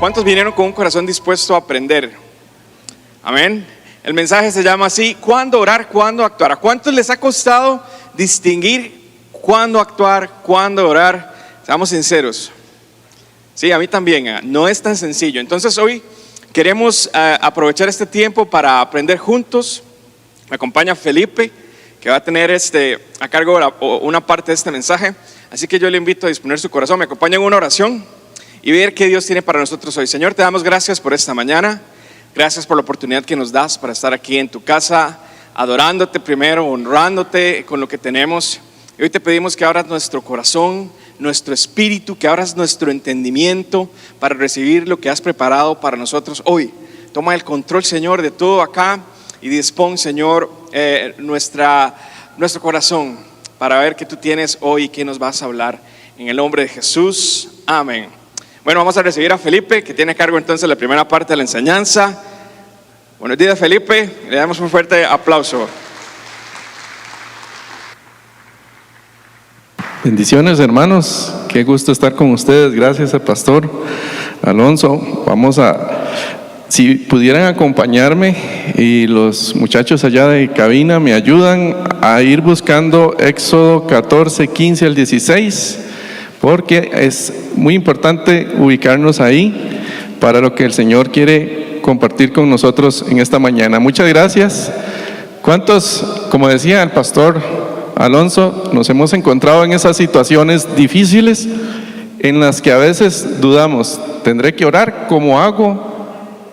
¿Cuántos vinieron con un corazón dispuesto a aprender? Amén. El mensaje se llama así: ¿cuándo orar, cuándo actuar? ¿A cuántos les ha costado distinguir cuándo actuar, cuándo orar? Seamos sinceros. Sí, a mí también. No es tan sencillo. Entonces hoy queremos aprovechar este tiempo para aprender juntos. Me acompaña Felipe, que va a tener a cargo una parte de este mensaje. Así que yo le invito a disponer su corazón. Me acompaña en una oración y ver qué Dios tiene para nosotros hoy. Señor, te damos gracias por esta mañana. Gracias por la oportunidad que nos das para estar aquí en tu casa, adorándote primero, honrándote con lo que tenemos. Y hoy te pedimos que abras nuestro corazón, nuestro espíritu, que abras nuestro entendimiento para recibir lo que has preparado para nosotros hoy. Toma el control, Señor, de todo acá y dispón, Señor, nuestro corazón para ver qué tú tienes hoy y qué nos vas a hablar. En el nombre de Jesús, amén. Bueno, vamos a recibir a Felipe, que tiene a cargo entonces la primera parte de la enseñanza. Buenos días, Felipe. Le damos un fuerte aplauso. Bendiciones, hermanos. Qué gusto estar con ustedes. Gracias al pastor Alonso. Si pudieran acompañarme y los muchachos allá de cabina me ayudan a ir buscando Éxodo 14, 15 al 16, porque es muy importante ubicarnos ahí para lo que el Señor quiere compartir con nosotros en esta mañana. Muchas gracias. ¿Cuántos, como decía el pastor Alonso, nos hemos encontrado en esas situaciones difíciles en las que a veces dudamos? ¿Tendré que orar? ¿Cómo hago?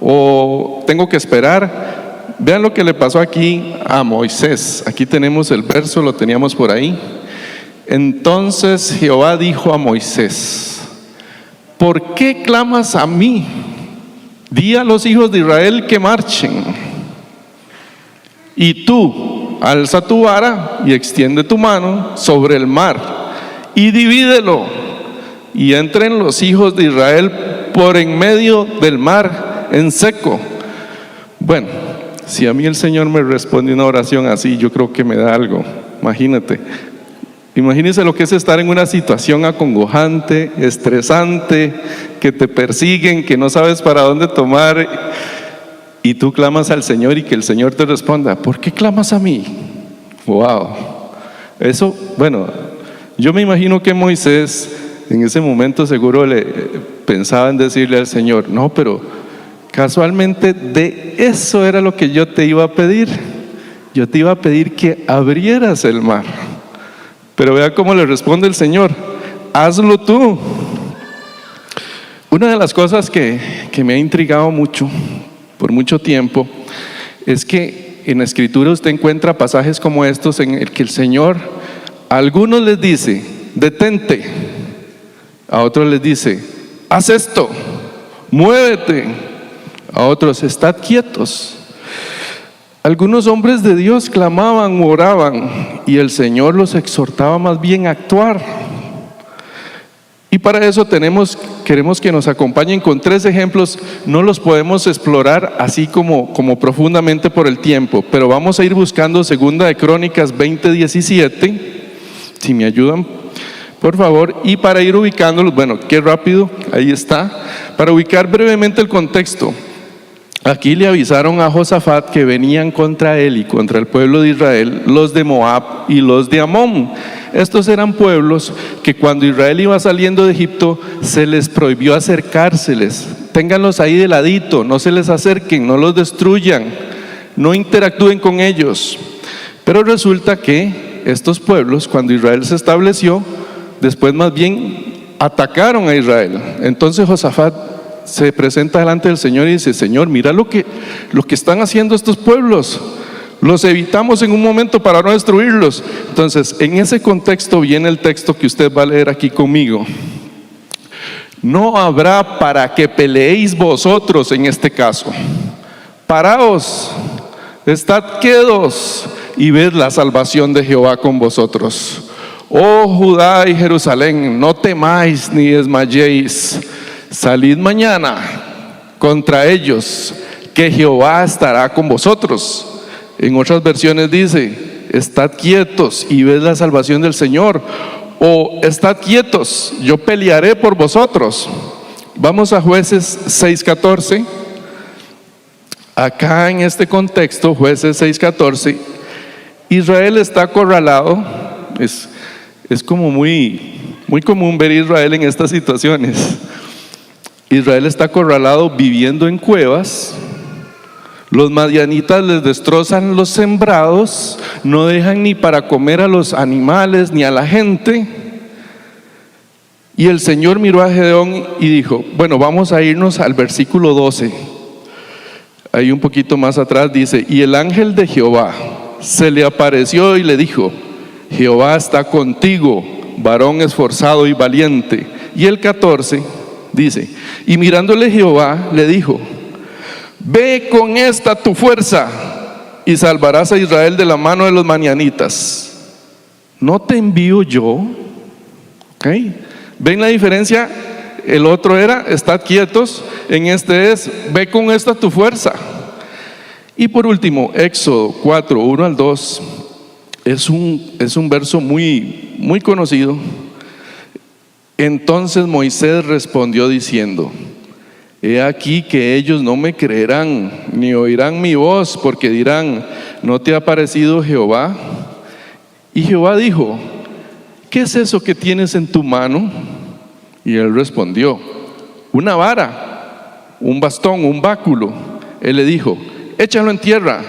¿O tengo que esperar? Vean lo que le pasó aquí a Moisés. Aquí tenemos el verso, lo teníamos por ahí. Entonces Jehová dijo a Moisés: ¿por qué clamas a mí? Di a los hijos de Israel que marchen. Y tú, alza tu vara y extiende tu mano sobre el mar y divídelo, y entren los hijos de Israel por en medio del mar en seco. Bueno, si a mí el Señor me responde una oración así, yo creo que me da algo. Imagínense lo que es estar en una situación acongojante, estresante, que te persiguen, que no sabes para dónde tomar, y tú clamas al Señor y que el Señor te responda: ¿por qué clamas a mí? Wow. Eso, bueno, yo me imagino que Moisés en ese momento seguro le pensaba en decirle al Señor: no, pero casualmente de eso era lo que yo te iba a pedir. Yo te iba a pedir que abrieras el mar. Pero vea cómo le responde el Señor: hazlo tú. Una de las cosas que me ha intrigado mucho, por mucho tiempo, es que en la Escritura usted encuentra pasajes como estos en el que el Señor a algunos les dice: detente. A otros les dice: haz esto, muévete. A otros: estad quietos. Algunos hombres de Dios clamaban, oraban, y el Señor los exhortaba más bien a actuar. Y para eso queremos que nos acompañen con 3 ejemplos. No los podemos explorar así como profundamente por el tiempo, pero vamos a ir buscando 2 de Crónicas 20:17, si me ayudan, por favor. Y para ir ubicándolos, bueno, qué rápido, ahí está. Para ubicar brevemente el contexto, aquí le avisaron a Josafat que venían contra él y contra el pueblo de Israel los de Moab y los de Amón. Estos eran pueblos que cuando Israel iba saliendo de Egipto se les prohibió acercárseles. Ténganlos ahí de ladito, no se les acerquen, no los destruyan, no interactúen con ellos. Pero resulta que estos pueblos, cuando Israel se estableció, después más bien atacaron a Israel. Entonces Josafat se presenta delante del Señor y dice: Señor, mira lo que están haciendo estos pueblos. Los evitamos en un momento para no destruirlos. Entonces, en ese contexto viene el texto que usted va a leer aquí conmigo. No habrá para que peleéis vosotros en este caso. Paraos, estad quedos y ved la salvación de Jehová con vosotros. Oh Judá y Jerusalén, no temáis ni desmayéis. Salid mañana contra ellos, que Jehová estará con vosotros. En otras versiones dice: estad quietos y ved la salvación del Señor. O estad quietos, yo pelearé por vosotros. Vamos a Jueces 6:14. Acá en este contexto, Jueces 6:14, Israel está acorralado. Es como muy común ver a Israel en estas situaciones. Israel está acorralado viviendo en cuevas. Los madianitas les destrozan los sembrados, no dejan ni para comer a los animales ni a la gente. Y el Señor miró a Gedeón y dijo, bueno, vamos a irnos al versículo 12. Ahí un poquito más atrás dice, y el ángel de Jehová se le apareció y le dijo, Jehová está contigo, varón esforzado y valiente. Y el 14 dice, y mirándole Jehová le dijo, ve con esta tu fuerza y salvarás a Israel de la mano de los madianitas. ¿No te envío yo? ¿Okay? ¿Ven la diferencia? El otro era, estad quietos, en este es, ve con esta tu fuerza. Y por último, Éxodo 4, 1 al 2, es un verso muy conocido. Entonces Moisés respondió diciendo, he aquí que ellos no me creerán, ni oirán mi voz, porque dirán, ¿no te ha parecido Jehová? Y Jehová dijo, ¿qué es eso que tienes en tu mano? Y él respondió, una vara, un bastón, un báculo. Él le dijo, échalo en tierra.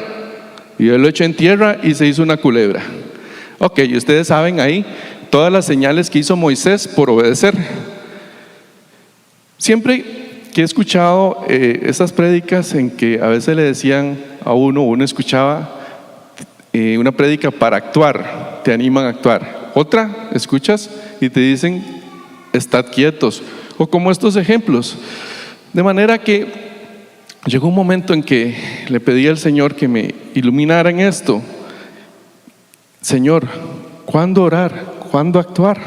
Y él lo echó en tierra y se hizo una culebra. Ok, y ustedes saben ahí todas las señales que hizo Moisés por obedecer. Siempre que he escuchado esas prédicas en que a veces le decían a uno escuchaba una prédica para actuar, te animan a actuar. Otra, escuchas y te dicen, estad quietos, o como estos ejemplos. De manera que llegó un momento en que le pedí al Señor que me iluminara en esto. Señor, ¿cuándo orar? ¿Cuándo actuar?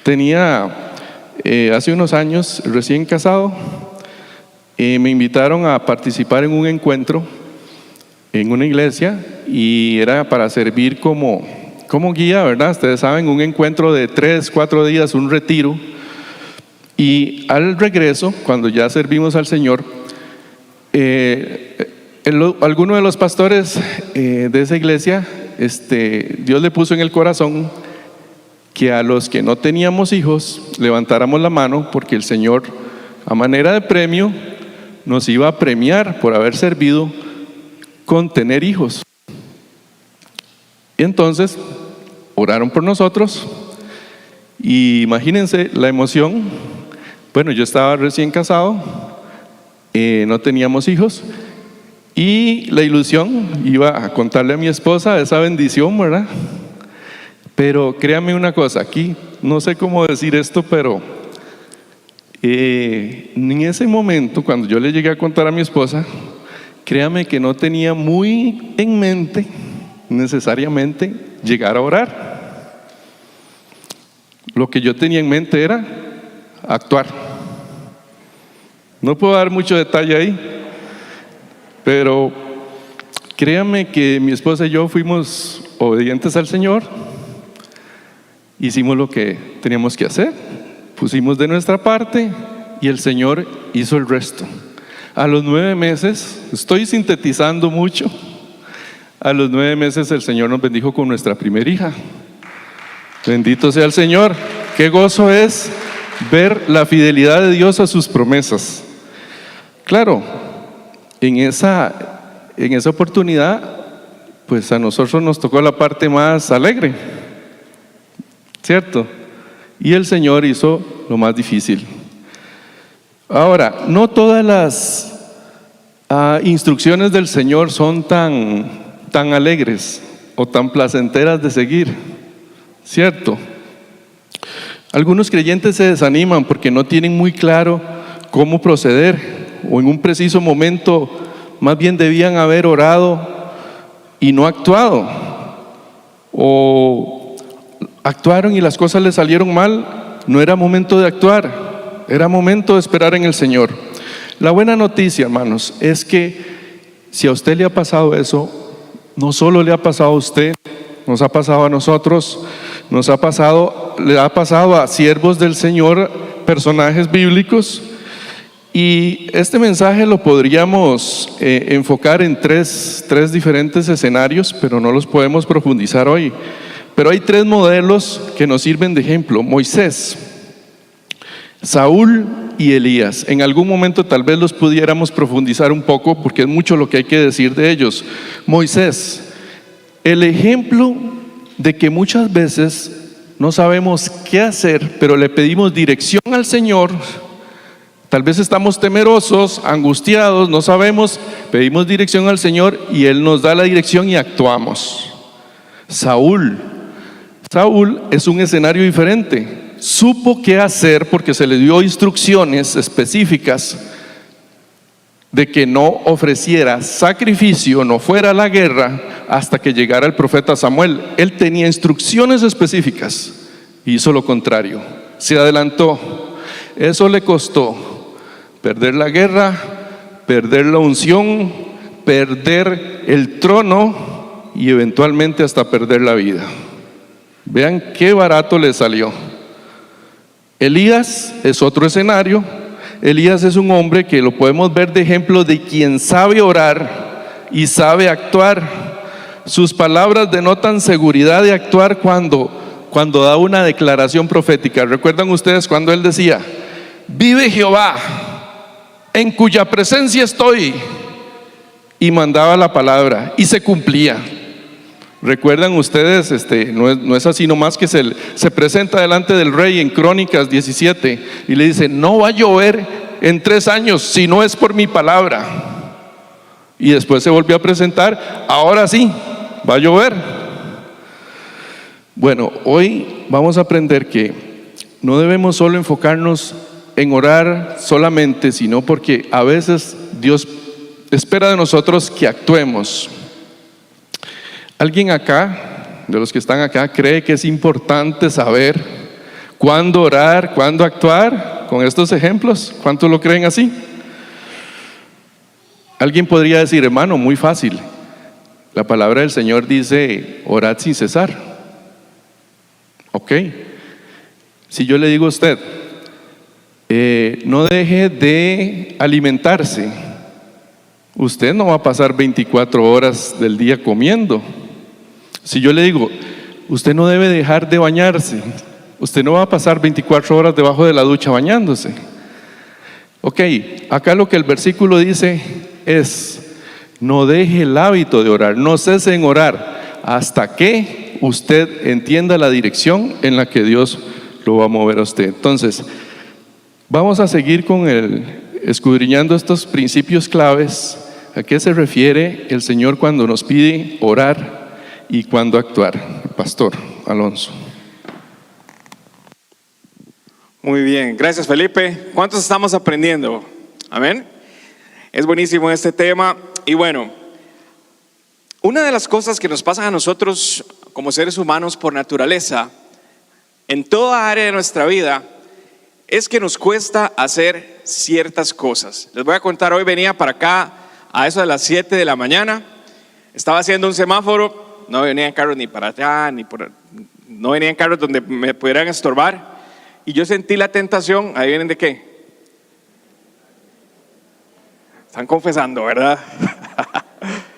Tenía hace unos años, recién casado, me invitaron a participar en un encuentro en una iglesia y era para servir como guía, ¿verdad? Ustedes saben, un encuentro de 3-4 días, un retiro. Y al regreso, cuando ya servimos al Señor, alguno de los pastores de esa iglesia, Dios le puso en el corazón que a los que no teníamos hijos levantáramos la mano, porque el Señor, a manera de premio, nos iba a premiar por haber servido con tener hijos. Y entonces oraron por nosotros y imagínense la emoción. Bueno, yo estaba recién casado, no teníamos hijos y la ilusión, iba a contarle a mi esposa esa bendición, ¿verdad? Pero créame una cosa, aquí no sé cómo decir esto, pero en ese momento cuando yo le llegué a contar a mi esposa, créame que no tenía muy en mente necesariamente llegar a orar. Lo que yo tenía en mente era actuar. No puedo dar mucho detalle ahí, pero créame que mi esposa y yo fuimos obedientes al Señor, hicimos lo que teníamos que hacer, pusimos de nuestra parte y el Señor hizo el resto. A los 9 meses, estoy sintetizando mucho, a los 9 meses el Señor nos bendijo con nuestra primera hija. Bendito sea el Señor. Qué gozo es ver la fidelidad de Dios a sus promesas. Claro, en esa oportunidad, pues a nosotros nos tocó la parte más alegre, ¿cierto? Y el Señor hizo lo más difícil. Ahora, no todas las instrucciones del Señor son tan alegres o tan placenteras de seguir, ¿cierto? Algunos creyentes se desaniman porque no tienen muy claro cómo proceder, o en un preciso momento más bien debían haber orado y no actuado, o actuaron y las cosas les salieron mal. No era momento de actuar, era momento de esperar en el Señor. La buena noticia, hermanos, es que si a usted le ha pasado eso, no solo le ha pasado a usted, nos ha pasado a nosotros, le ha pasado a siervos del Señor personajes bíblicos. Y este mensaje lo podríamos enfocar en tres diferentes escenarios, pero no los podemos profundizar hoy. Pero hay tres modelos que nos sirven de ejemplo: Moisés, Saúl y Elías. En algún momento tal vez los pudiéramos profundizar un poco, porque es mucho lo que hay que decir de ellos. Moisés, el ejemplo de que muchas veces no sabemos qué hacer, pero le pedimos dirección al Señor. Tal vez estamos temerosos, angustiados, no sabemos, pedimos dirección al Señor y Él nos da la dirección y actuamos. Saúl es un escenario diferente. Supo qué hacer porque se le dio instrucciones específicas de que no ofreciera sacrificio, no fuera a la guerra hasta que llegara el profeta Samuel. Él tenía instrucciones específicas y hizo lo contrario, se adelantó. Eso le costó perder la guerra, perder la unción, perder el trono y eventualmente hasta perder la vida. Vean qué barato le salió. Elías es otro escenario. Elías es un hombre que lo podemos ver de ejemplo de quien sabe orar y sabe actuar. Sus palabras denotan seguridad de actuar cuando da una declaración profética. ¿Recuerdan ustedes cuando él decía: vive Jehová, en cuya presencia estoy? Y mandaba la palabra y se cumplía. ¿Recuerdan ustedes? No es así nomás que se presenta delante del rey en Crónicas 17 y le dice: no va a llover en 3 años si no es por mi palabra. Y después se volvió a presentar: ahora sí, va a llover. Bueno, hoy vamos a aprender que no debemos solo enfocarnos en orar solamente, sino porque a veces Dios espera de nosotros que actuemos. ¿Alguien acá, de los que están acá, cree que es importante saber cuándo orar, cuándo actuar con estos ejemplos? ¿Cuántos lo creen así? Alguien podría decir: hermano, muy fácil. La palabra del Señor dice: orad sin cesar. Ok. Si yo le digo a usted: no deje de alimentarse, usted no va a pasar 24 horas del día comiendo. Si yo le digo: usted no debe dejar de bañarse, usted no va a pasar 24 horas debajo de la ducha bañándose. Ok, acá lo que el versículo dice es: no deje el hábito de orar, no cese en orar hasta que usted entienda la dirección en la que Dios lo va a mover a usted. Entonces, vamos a seguir escudriñando estos principios claves. ¿A qué se refiere el Señor cuando nos pide orar y cuándo actuar? Pastor Alonso. Muy bien, gracias Felipe. ¿Cuántos estamos aprendiendo? Amén. Es buenísimo este tema. Y bueno, una de las cosas que nos pasan a nosotros como seres humanos por naturaleza, en toda área de nuestra vida, es que nos cuesta hacer ciertas cosas. Les voy a contar, hoy venía para acá a eso de las 7 de la mañana, estaba haciendo un semáforo, no venían carros ni para allá, no venían carros donde me pudieran estorbar, y yo sentí la tentación. ¿Ahí vienen de qué? Están confesando, ¿verdad?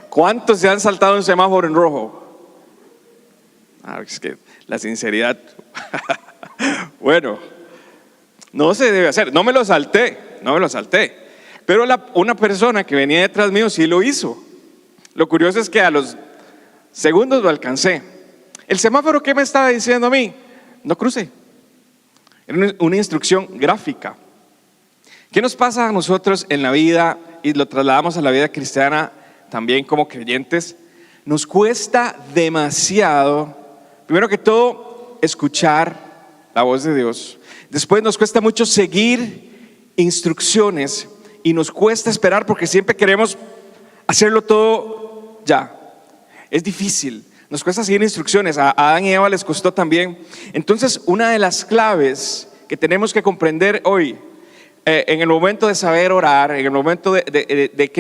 ¿Cuántos se han saltado un semáforo en rojo? Es que la sinceridad. Bueno, no se debe hacer. No me lo salté. Pero una persona que venía detrás mío sí lo hizo. Lo curioso es que a los segundos lo alcancé. El semáforo, ¿qué me estaba diciendo a mí? No cruce. Era una instrucción gráfica. ¿Qué nos pasa a nosotros en la vida y lo trasladamos a la vida cristiana también como creyentes? Nos cuesta demasiado, primero que todo, escuchar la voz de Dios. Después nos cuesta mucho seguir instrucciones y nos cuesta esperar porque siempre queremos hacerlo todo ya. Es difícil, nos cuesta seguir instrucciones. A Adán y Eva les costó también. Entonces, una de las claves que tenemos que comprender hoy, en el momento de saber orar, en el momento de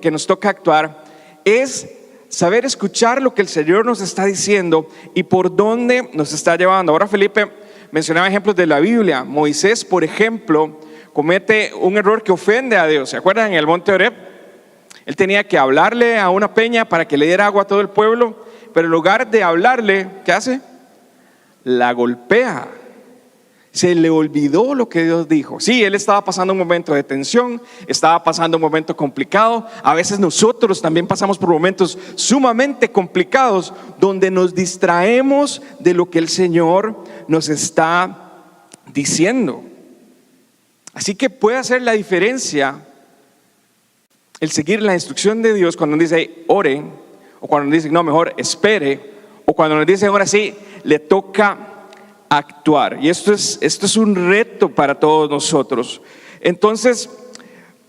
que nos toca actuar, es saber escuchar lo que el Señor nos está diciendo y por dónde nos está llevando. Ahora Felipe mencionaba ejemplos de la Biblia. Moisés, por ejemplo, comete un error que ofende a Dios. ¿Se acuerdan? En el monte Horeb, él tenía que hablarle a una peña para que le diera agua a todo el pueblo, pero en lugar de hablarle, ¿qué hace? La golpea. Se le olvidó lo que Dios dijo. Sí, él estaba pasando un momento de tensión, estaba pasando un momento complicado. A veces nosotros también pasamos por momentos sumamente complicados donde nos distraemos de lo que el Señor nos está diciendo. Así que puede hacer la diferencia el seguir la instrucción de Dios cuando nos dice ore, o cuando nos dice no, mejor espere, o cuando nos dice ahora sí, le toca actuar. Y esto es un reto para todos nosotros. Entonces,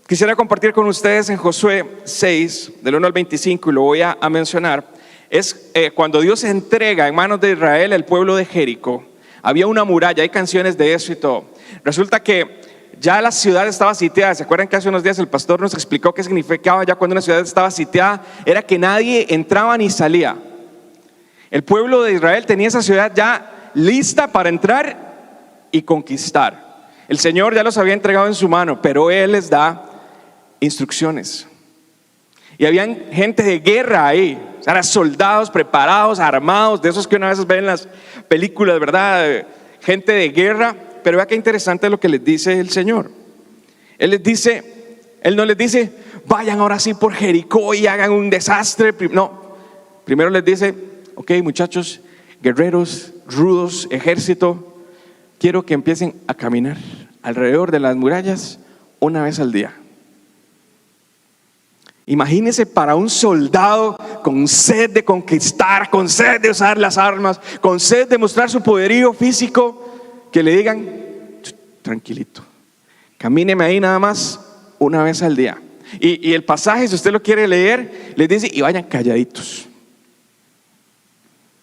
quisiera compartir con ustedes en Josué 6, del 1 al 25, y lo voy a mencionar. Es cuando Dios entrega en manos de Israel el pueblo de Jericó. Había una muralla, hay canciones de eso y todo. Resulta que ya la ciudad estaba sitiada. ¿Se acuerdan que hace unos días el pastor nos explicó qué significaba ya cuando una ciudad estaba sitiada? Era que nadie entraba ni salía. El pueblo de Israel tenía esa ciudad ya lista para entrar y conquistar. El Señor ya los había entregado en su mano, pero Él les da instrucciones. Y habían gente de guerra ahí, o sea, eran soldados preparados, armados, de esos que una vez ven en las películas, ¿verdad? Gente de guerra. Pero vea qué interesante lo que les dice el Señor. Él no les dice, vayan ahora sí por Jericó y hagan un desastre. No, primero les dice, ok muchachos, guerreros, rudos, ejército, quiero que empiecen a caminar alrededor de las murallas una vez al día. Imagínense para un soldado con sed de conquistar, con sed de usar las armas, con sed de mostrar su poderío físico, que le digan, tranquilito, camíneme ahí nada más una vez al día. Y el pasaje, si usted lo quiere leer, les dice, y vayan calladitos.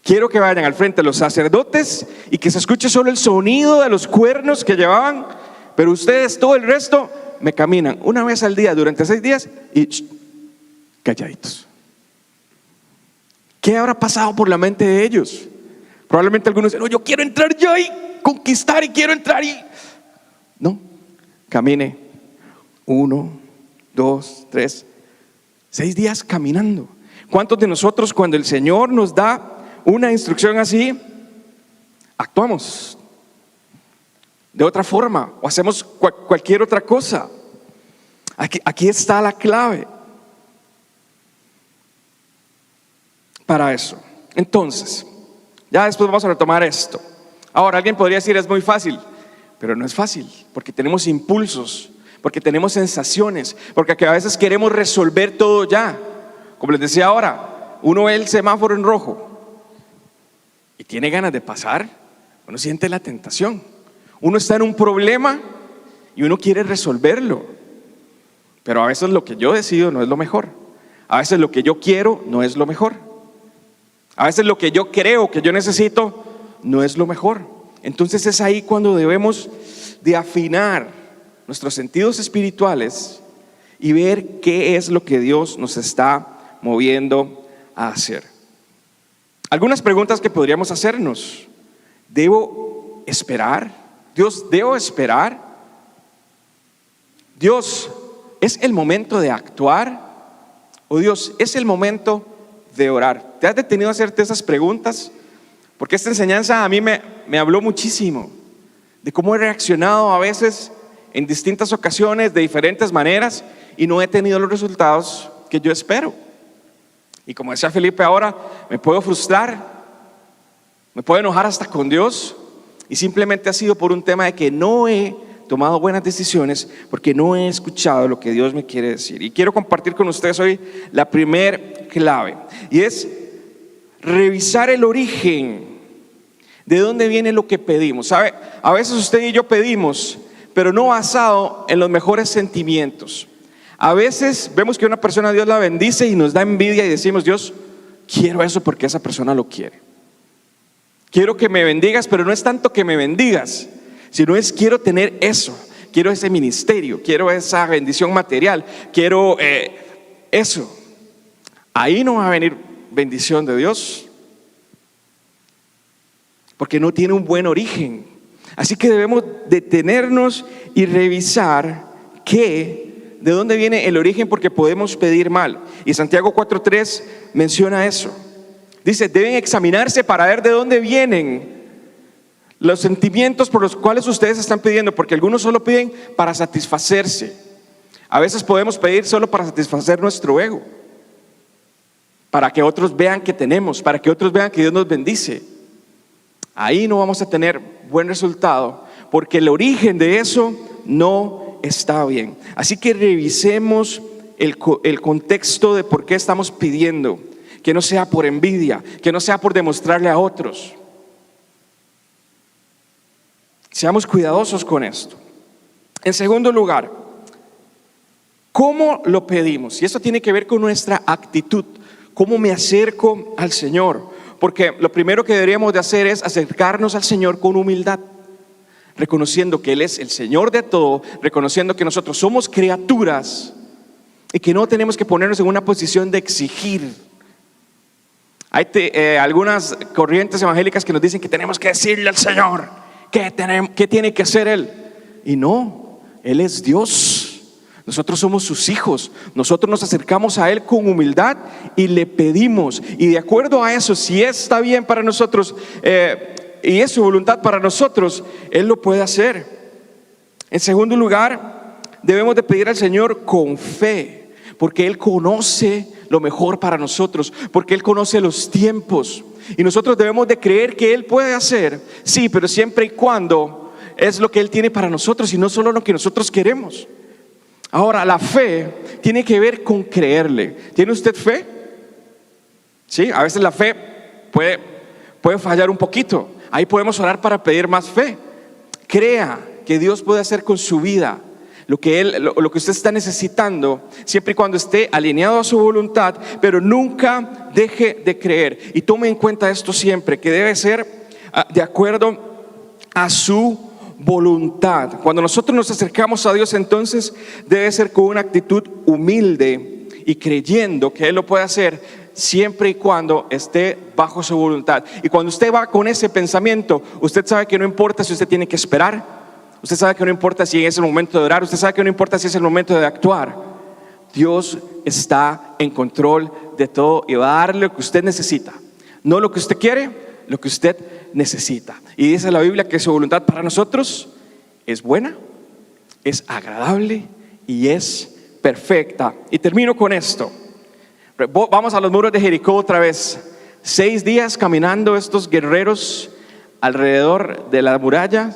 Quiero que vayan al frente los sacerdotes y que se escuche solo el sonido de los cuernos que llevaban, pero ustedes todo el resto me caminan una vez al día durante 6 días y calladitos. ¿Qué habrá pasado por la mente de ellos? Probablemente algunos dicen, no, yo quiero entrar ya y conquistar y quiero entrar y... No, camine 1, 2, 3, 6 días caminando. ¿Cuántos de nosotros cuando el Señor nos da una instrucción así, actuamos de otra forma o hacemos cualquier otra cosa? Aquí está la clave para eso. Entonces, ya después vamos a retomar esto. Ahora, alguien podría decir es muy fácil, pero no es fácil, porque tenemos impulsos, porque tenemos sensaciones, porque a veces queremos resolver todo ya. Como les decía ahora, uno ve el semáforo en rojo y tiene ganas de pasar, uno siente la tentación. Uno está en un problema y uno quiere resolverlo, pero a veces lo que yo decido no es lo mejor. A veces lo que yo quiero no es lo mejor. A veces lo que yo creo que yo necesito no es lo mejor. Entonces es ahí cuando debemos de afinar nuestros sentidos espirituales y ver qué es lo que Dios nos está moviendo a hacer. Algunas preguntas que podríamos hacernos. ¿Debo esperar? Dios, ¿debo esperar? Dios, ¿es el momento de actuar? ¿O Dios, es el momento de orar? ¿Te has detenido a hacerte esas preguntas? Porque esta enseñanza a mí me habló muchísimo de cómo he reaccionado a veces en distintas ocasiones de diferentes maneras y no he tenido los resultados que yo espero. Y como decía Felipe ahora, me puedo frustrar, me puedo enojar hasta con Dios, y simplemente ha sido por un tema de que no he tomado buenas decisiones, porque no he escuchado lo que Dios me quiere decir. Y quiero compartir con ustedes hoy la primer clave, y es revisar el origen de dónde viene lo que pedimos. ¿Sabe? A veces usted y yo pedimos, pero no basado en los mejores sentimientos. A veces vemos que una persona Dios la bendice y nos da envidia y decimos, Dios, quiero eso porque esa persona lo quiere. Quiero que me bendigas, pero no es tanto que me bendigas, sino es quiero tener eso, quiero ese ministerio, quiero esa bendición material, quiero eso. Ahí no va a venir bendición de Dios, porque no tiene un buen origen. Así que debemos detenernos y revisar de dónde viene el origen, porque podemos pedir mal. Y Santiago 4:3 menciona eso. Dice, deben examinarse para ver de dónde vienen los sentimientos por los cuales ustedes están pidiendo, porque algunos solo piden para satisfacerse. A veces podemos pedir solo para satisfacer nuestro ego, para que otros vean que tenemos, para que otros vean que Dios nos bendice. Ahí no vamos a tener buen resultado, porque el origen de eso no está bien. Así que revisemos el contexto de por qué estamos pidiendo, que no sea por envidia, que no sea por demostrarle a otros. Seamos cuidadosos con esto. En segundo lugar, ¿cómo lo pedimos? Y esto tiene que ver con nuestra actitud. ¿Cómo me acerco al Señor? Porque lo primero que deberíamos de hacer es acercarnos al Señor con humildad, reconociendo que Él es el Señor de todo, reconociendo que nosotros somos criaturas y que no tenemos que ponernos en una posición de exigir. Hay algunas corrientes evangélicas que nos dicen que tenemos que decirle al Señor qué tiene que hacer Él. Y no, Él es Dios. Nosotros somos sus hijos. Nosotros nos acercamos a Él con humildad y le pedimos. Y de acuerdo a eso, si está bien para nosotros y es su voluntad para nosotros, Él lo puede hacer. En segundo lugar, debemos de pedir al Señor con fe, porque Él conoce lo mejor para nosotros, porque Él conoce los tiempos. Y nosotros debemos de creer que Él puede hacer, sí, pero siempre y cuando es lo que Él tiene para nosotros y no solo lo que nosotros queremos. Ahora, la fe tiene que ver con creerle. ¿Tiene usted fe? Sí, a veces la fe puede fallar un poquito. Ahí podemos orar para pedir más fe. Crea que Dios puede hacer con su vida lo que usted está necesitando, siempre y cuando esté alineado a su voluntad, pero nunca deje de creer. Y tome en cuenta esto siempre, que debe ser de acuerdo a su voluntad. Cuando nosotros nos acercamos a Dios, entonces debe ser con una actitud humilde y creyendo que Él lo puede hacer siempre y cuando esté bajo su voluntad. Y cuando usted va con ese pensamiento, usted sabe que no importa si usted tiene que esperar, usted sabe que no importa si es el momento de orar, usted sabe que no importa si es el momento de actuar. Dios está en control de todo y va a darle lo que usted necesita, no lo que usted quiere, lo que usted necesita. Y dice la Biblia que su voluntad para nosotros es buena, es agradable y es perfecta. Y termino con esto. Vamos a los muros de Jericó otra vez. 6 días caminando estos guerreros alrededor de la muralla,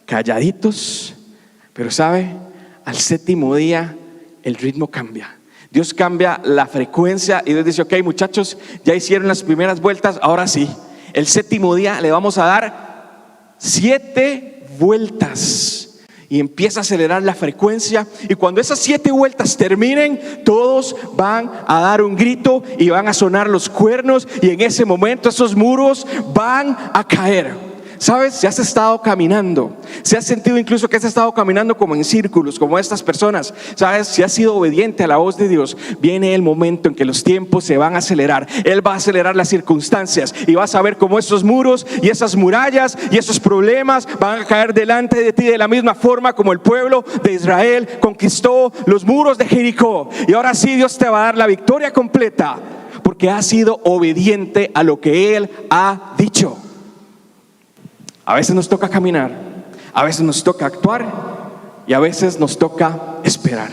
calladitos, pero sabe, al 7º día el ritmo cambia. Dios cambia la frecuencia y Dios dice, ok, muchachos, ya hicieron las primeras vueltas, ahora sí, el 7º día le vamos a dar 7 vueltas. Y empieza a acelerar la frecuencia. Y cuando esas 7 vueltas terminen, todos van a dar un grito y van a sonar los cuernos. Y en ese momento esos muros van a caer. ¿Sabes? Si has estado caminando, si has sentido incluso que has estado caminando como en círculos, como estas personas, ¿sabes? Si has sido obediente a la voz de Dios, viene el momento en que los tiempos se van a acelerar. Él va a acelerar las circunstancias y vas a ver cómo esos muros y esas murallas y esos problemas van a caer delante de ti de la misma forma como el pueblo de Israel conquistó los muros de Jericó. Y ahora sí Dios te va a dar la victoria completa porque has sido obediente a lo que Él ha dicho. A veces nos toca caminar, a veces nos toca actuar y a veces nos toca esperar.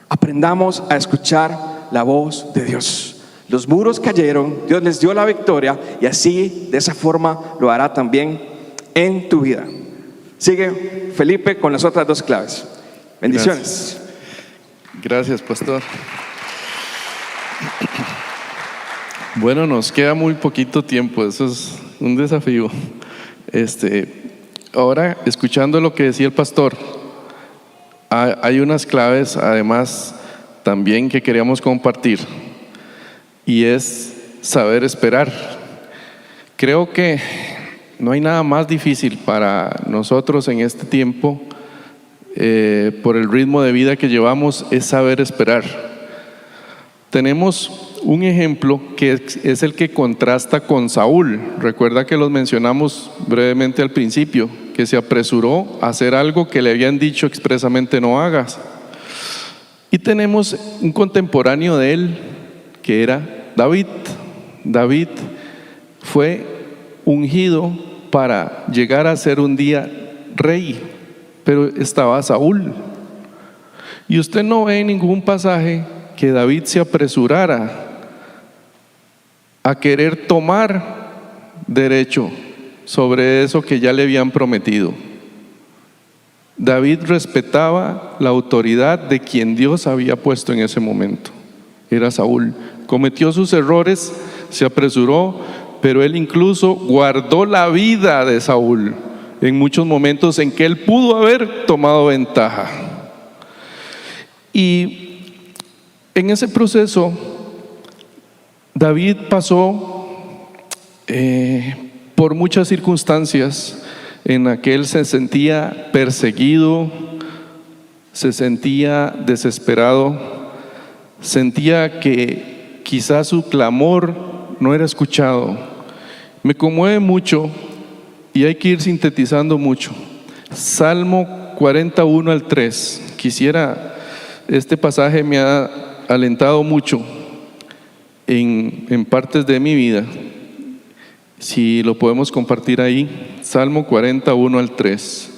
Aprendamos a escuchar la voz de Dios. Los muros cayeron, Dios les dio la victoria y así, de esa forma, lo hará también en tu vida. Sigue Felipe con las otras 2 claves. Bendiciones. Gracias, pastor. Bueno, nos queda muy poquito tiempo, eso es un desafío. Ahora, escuchando lo que decía el pastor, hay unas claves además también que queríamos compartir y es saber esperar. Creo que no hay nada más difícil para nosotros en este tiempo, por el ritmo de vida que llevamos, es saber esperar. Tenemos un ejemplo que es el que contrasta con Saúl. Recuerda que los mencionamos brevemente al principio, que se apresuró a hacer algo que le habían dicho expresamente no hagas. Y tenemos un contemporáneo de él, que era David. David fue ungido para llegar a ser un día rey, pero estaba Saúl. Y usted no ve en ningún pasaje que David se apresurara a querer tomar derecho sobre eso que ya le habían prometido. David respetaba la autoridad de quien Dios había puesto en ese momento. Era Saúl. Cometió sus errores, se apresuró, pero él incluso guardó la vida de Saúl en muchos momentos en que él pudo haber tomado ventaja. Y en ese proceso, David pasó por muchas circunstancias en las que él se sentía perseguido, se sentía desesperado, sentía que quizás su clamor no era escuchado. Me conmueve mucho y hay que ir sintetizando mucho. Salmo 41 al 3. Este pasaje me ha alentado mucho en partes de mi vida. Si lo podemos compartir ahí, Salmo 41 al 3.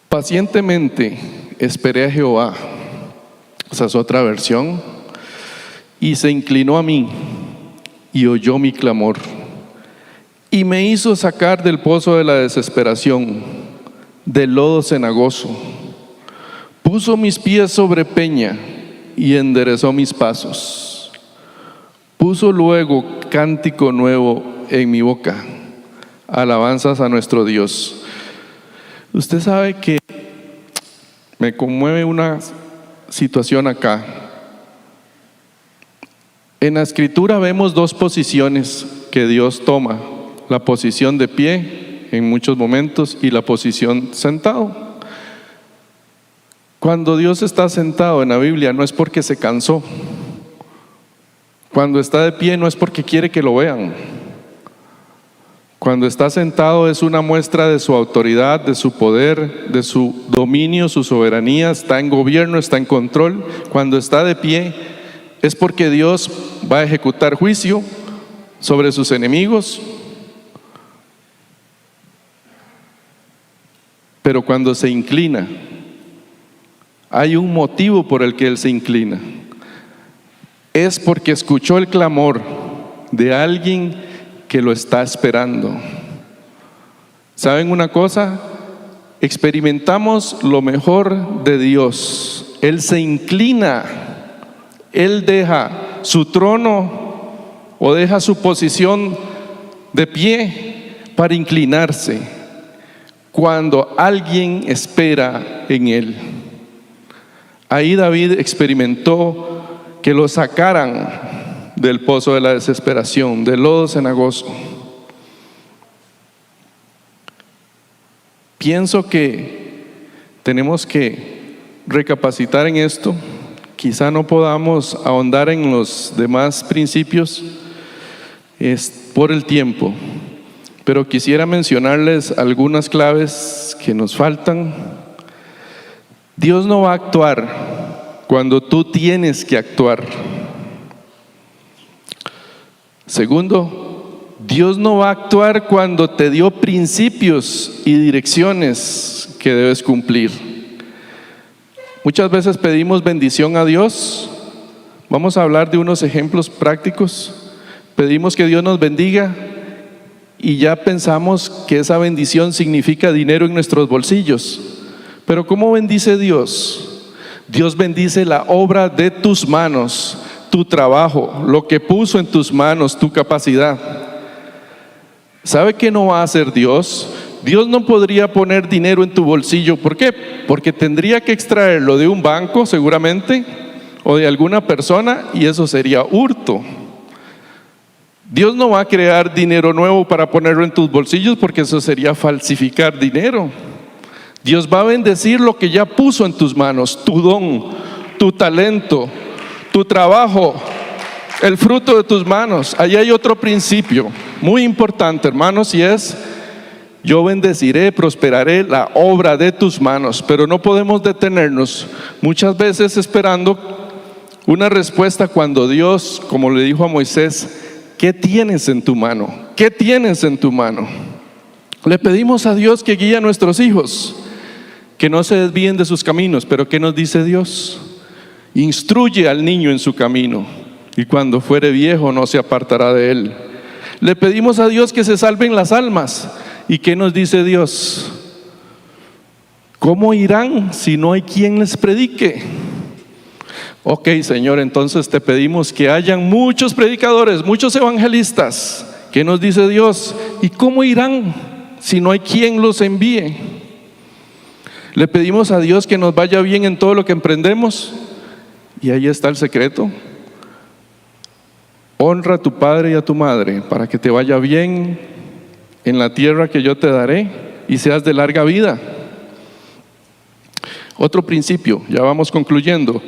Pacientemente esperé a Jehová, esa es otra versión, y se inclinó a mí y oyó mi clamor y me hizo sacar del pozo de la desesperación, del lodo cenagoso. Puso mis pies sobre peña y enderezó mis pasos. Puso luego cántico nuevo en mi boca, alabanzas a nuestro Dios. Usted sabe que me conmueve una situación acá. En la escritura vemos dos posiciones que Dios toma: la posición de pie en muchos momentos y la posición sentado. Cuando Dios está sentado en la Biblia no es porque se cansó. Cuando está de pie no es porque quiere que lo vean. Cuando está sentado es una muestra de su autoridad, de su poder, de su dominio, su soberanía. Está en gobierno, está en control. Cuando está de pie es porque Dios va a ejecutar juicio sobre sus enemigos. Pero cuando se inclina, hay un motivo por el que Él se inclina. Es porque escuchó el clamor de alguien que lo está esperando. ¿Saben una cosa? Experimentamos lo mejor de Dios. Él se inclina, Él deja su trono o deja su posición de pie para inclinarse cuando alguien espera en Él. Ahí David experimentó que lo sacaran del pozo de la desesperación, del lodo cenagoso. Pienso que tenemos que recapacitar en esto. Quizá no podamos ahondar en los demás principios por el tiempo, pero quisiera mencionarles algunas claves que nos faltan. Dios no va a actuar cuando tú tienes que actuar. Segundo, Dios no va a actuar cuando te dio principios y direcciones que debes cumplir. Muchas veces pedimos bendición a Dios. Vamos a hablar de unos ejemplos prácticos. Pedimos que Dios nos bendiga y ya pensamos que esa bendición significa dinero en nuestros bolsillos. Pero ¿cómo bendice Dios? Dios bendice la obra de tus manos, tu trabajo, lo que puso en tus manos, tu capacidad. ¿Sabe qué no va a hacer Dios? Dios no podría poner dinero en tu bolsillo. ¿Por qué? Porque tendría que extraerlo de un banco seguramente o de alguna persona y eso sería hurto. Dios no va a crear dinero nuevo para ponerlo en tus bolsillos porque eso sería falsificar dinero. Dios va a bendecir lo que ya puso en tus manos, tu don, tu talento, tu trabajo, el fruto de tus manos. Ahí hay otro principio muy importante, hermanos, y es: yo bendeciré, prosperaré la obra de tus manos. Pero no podemos detenernos muchas veces esperando una respuesta cuando Dios, como le dijo a Moisés, ¿qué tienes en tu mano? ¿Qué tienes en tu mano? Le pedimos a Dios que guíe a nuestros hijos, que no se desvíen de sus caminos. Pero ¿qué nos dice Dios? Instruye al niño en su camino, y cuando fuere viejo no se apartará de él. Le pedimos a Dios que se salven las almas. ¿Y qué nos dice Dios? ¿Cómo irán si no hay quien les predique? Ok, Señor, entonces te pedimos que hayan muchos predicadores, muchos evangelistas. ¿Qué nos dice Dios? ¿Y cómo irán si no hay quien los envíe? Le pedimos a Dios que nos vaya bien en todo lo que emprendemos. Y ahí está el secreto: honra a tu padre y a tu madre para que te vaya bien en la tierra que yo te daré y seas de larga vida. Otro principio, ya vamos concluyendo: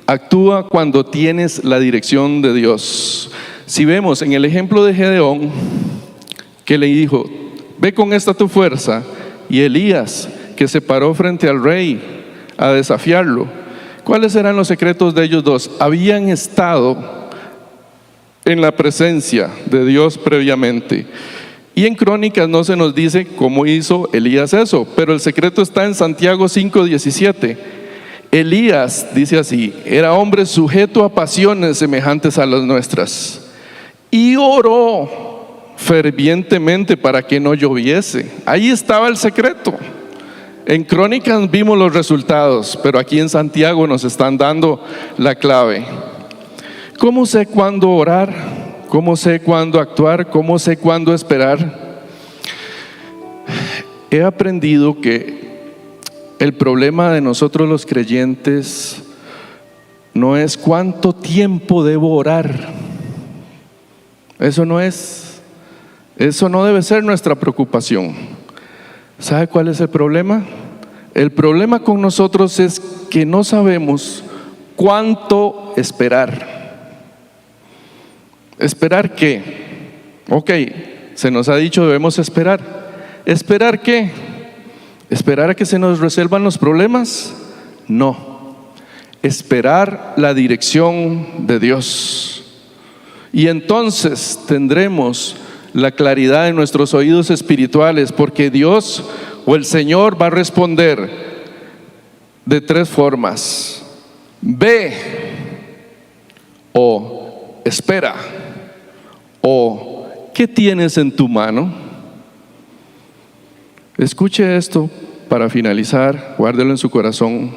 actúa cuando tienes la dirección de Dios. Si vemos en el ejemplo de Gedeón, que le dijo: ve con esta tu fuerza, y Elías, que se paró frente al rey a desafiarlo, ¿cuáles eran los secretos de ellos dos? Habían estado en la presencia de Dios previamente. Y en Crónicas no se nos dice cómo hizo Elías eso, pero el secreto está en Santiago 5:17. Elías, dice así, era hombre sujeto a pasiones semejantes a las nuestras, y oró fervientemente para que no lloviese. Ahí estaba el secreto. En Crónicas vimos los resultados, pero aquí en Santiago nos están dando la clave. ¿Cómo sé cuándo orar? ¿Cómo sé cuándo actuar? ¿Cómo sé cuándo esperar? He aprendido que el problema de nosotros los creyentes no es cuánto tiempo debo orar. Eso no debe ser nuestra preocupación. ¿Sabe cuál es el problema? El problema con nosotros es que no sabemos cuánto esperar. ¿Esperar qué? Ok, se nos ha dicho debemos esperar. ¿Esperar qué? ¿Esperar a que se nos resuelvan los problemas? No. Esperar la dirección de Dios. Y entonces tendremos la claridad en nuestros oídos espirituales, porque Dios o el Señor va a responder de tres formas: ve, o espera, o ¿qué tienes en tu mano? Escuche esto para finalizar, guárdelo en su corazón.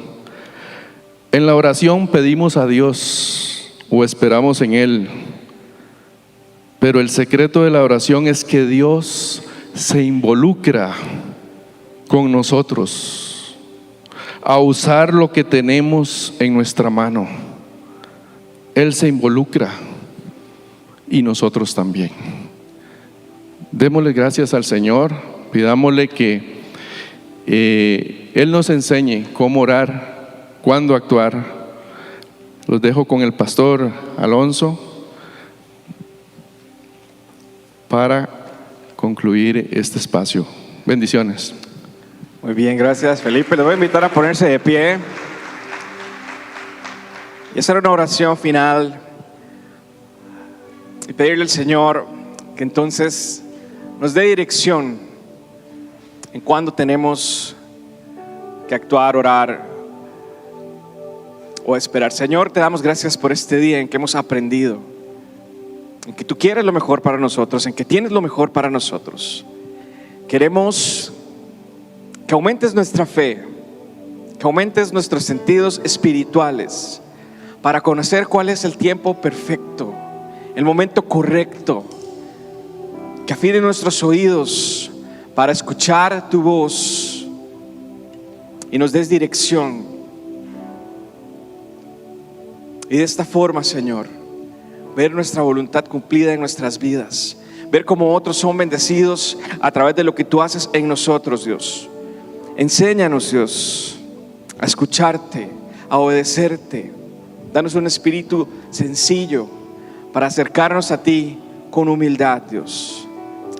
En la oración pedimos a Dios o esperamos en Él, pero el secreto de la oración es que Dios se involucra con nosotros a usar lo que tenemos en nuestra mano. Él se involucra y nosotros también. Démosle gracias al Señor, pidámosle que Él nos enseñe cómo orar, cuándo actuar. Los dejo con el pastor Alonso para concluir este espacio. Bendiciones. Muy bien, gracias Felipe. Le voy a invitar a ponerse de pie y hacer una oración final y pedirle al Señor que entonces nos dé dirección en cuándo tenemos que actuar, orar o esperar. Señor, te damos gracias por este día en que hemos aprendido en que tú quieres lo mejor para nosotros, en que tienes lo mejor para nosotros. Queremos que aumentes nuestra fe, que aumentes nuestros sentidos espirituales para conocer cuál es el tiempo perfecto, el momento correcto, que afine nuestros oídos para escuchar tu voz y nos des dirección. Y de esta forma, Señor, ver nuestra voluntad cumplida en nuestras vidas, ver cómo otros son bendecidos a través de lo que tú haces en nosotros, Dios. Enséñanos, Dios, a escucharte, a obedecerte. Danos un espíritu sencillo para acercarnos a ti con humildad, Dios.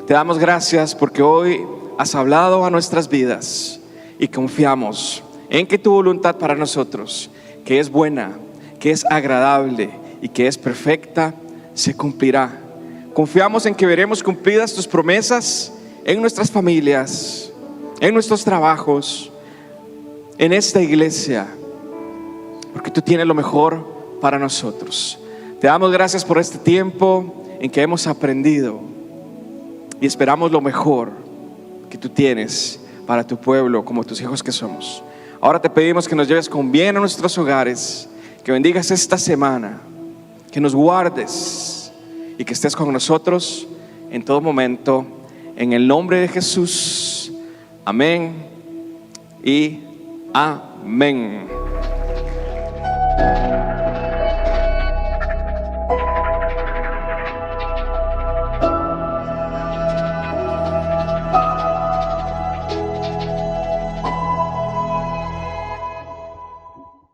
Te damos gracias porque hoy has hablado a nuestras vidas y confiamos en que tu voluntad para nosotros, que es buena, que es agradable y que es perfecta, se cumplirá. Confiamos en que veremos cumplidas tus promesas en nuestras familias, en nuestros trabajos, en esta iglesia, porque tú tienes lo mejor para nosotros. Te damos gracias por este tiempo en que hemos aprendido y esperamos lo mejor que tú tienes para tu pueblo, como tus hijos que somos. Ahora te pedimos que nos lleves con bien a nuestros hogares, que bendigas esta semana, que nos guardes y que estés con nosotros en todo momento, en el nombre de Jesús. Amén y amén.